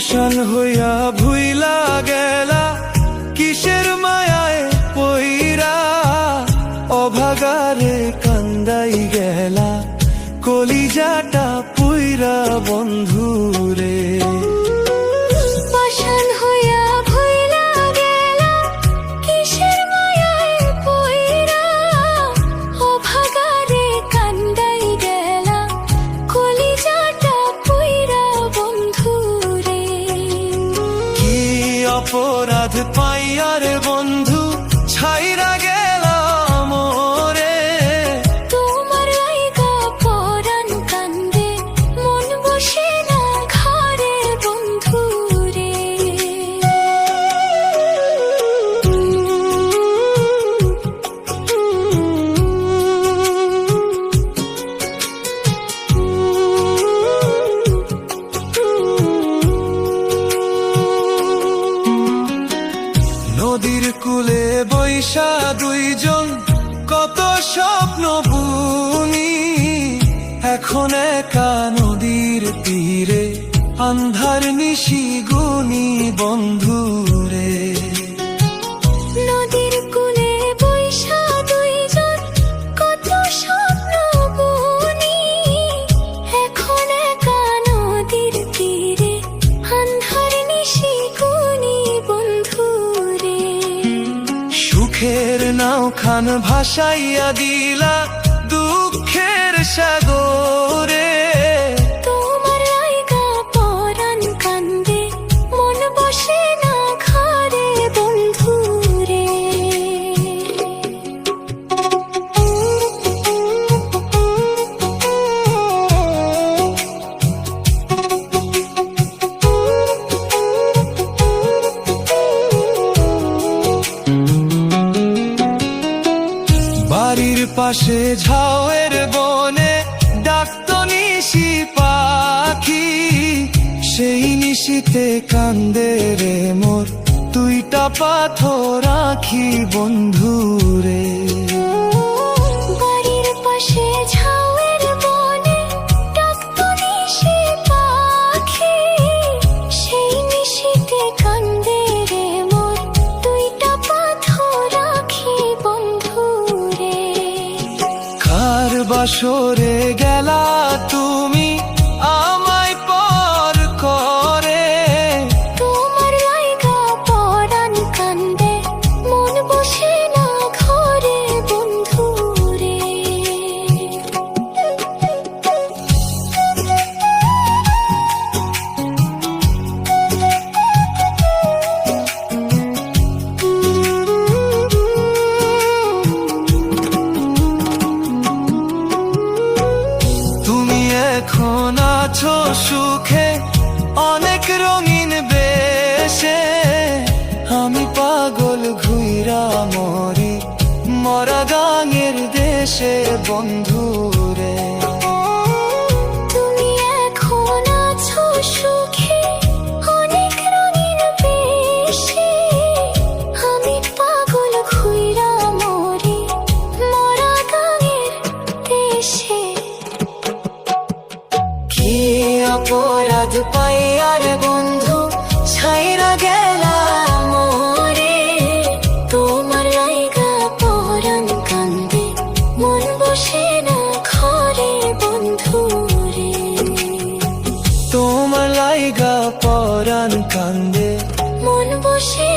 পাষাণ হইয়া ভুইলা গেলা কিসের মায়ায় পইরা, অভাগারে কান্দাই গেলা কলিজাটা পুইরা বন্ধুরে। পাষাণ হইয়া ভুইলা গেলা কিসের মায়ায় পইরা, অভাগারে কান্দাই গেলা কলিজাটা পুইরা বন্ধুরে। কি অপরাধ পাইয়ার বন্ধু ছাইরা গেলা মোরে, তোমার লাইগা পরাণ কান্দে মন বসে না ঘরে বন্ধুরে। নদীর কূলে বৈশা দুইজন কত স্বপ্ন বুনি, এখন একা নদীর তীরে আন্ধার নিশি গুনি বন্ধুরে। নদীর কূলে বৈশা দুইজন কত স্বপ্ন বুনি, এখন একা নদীর তীরে আন্ধার নিশি গুনি বন্ধুরে। সুখের নাও খান ভাসাইয়া দিলা দুঃখের সাগরে, তোমার লাইগা পরাণ কান্দে মন বসে না ঘরে বন্ধুরে। বাড়ির পাশে ঝাউয়ের বনে ডাকতো নিশি পাখি, সেই নিশিতে কান্দে রে মোর দুইটা পাথর আঁখি বন্ধুরে। বাড়ির পাশে ঝাউয়ের বনে ডাকতো নিশি পাখি, সেই নিশিতে কান্দে রে মোর দুইটা পাথর আঁখি বন্ধুরে। কার বাসরে গেলা তুমি আমায় পর করে, তোমার লাইগা পরাণ কান্দে মন বসে না ঘরে বন্ধুরে। তুমি এখন আছো সুখে অনেক রঙিন বেশে, আমি পাগল ঘুইরা মরি মরা গাঙের দেশে বন্ধুরে। তুমি এখন আছো সুখে অনেক রঙিন বেশে, আমি পাগল ঘুইরা মরি মরা গাঙের দেশে। কি অপরাধ পাইয়ার বন্ধু ছাইরা গেলা মোরে, তোমার লাইগা পরাণ কান্দে মন বসে না ঘরে বন্ধুরে। তোমার লাইগা পরাণ কান্দে মন বসে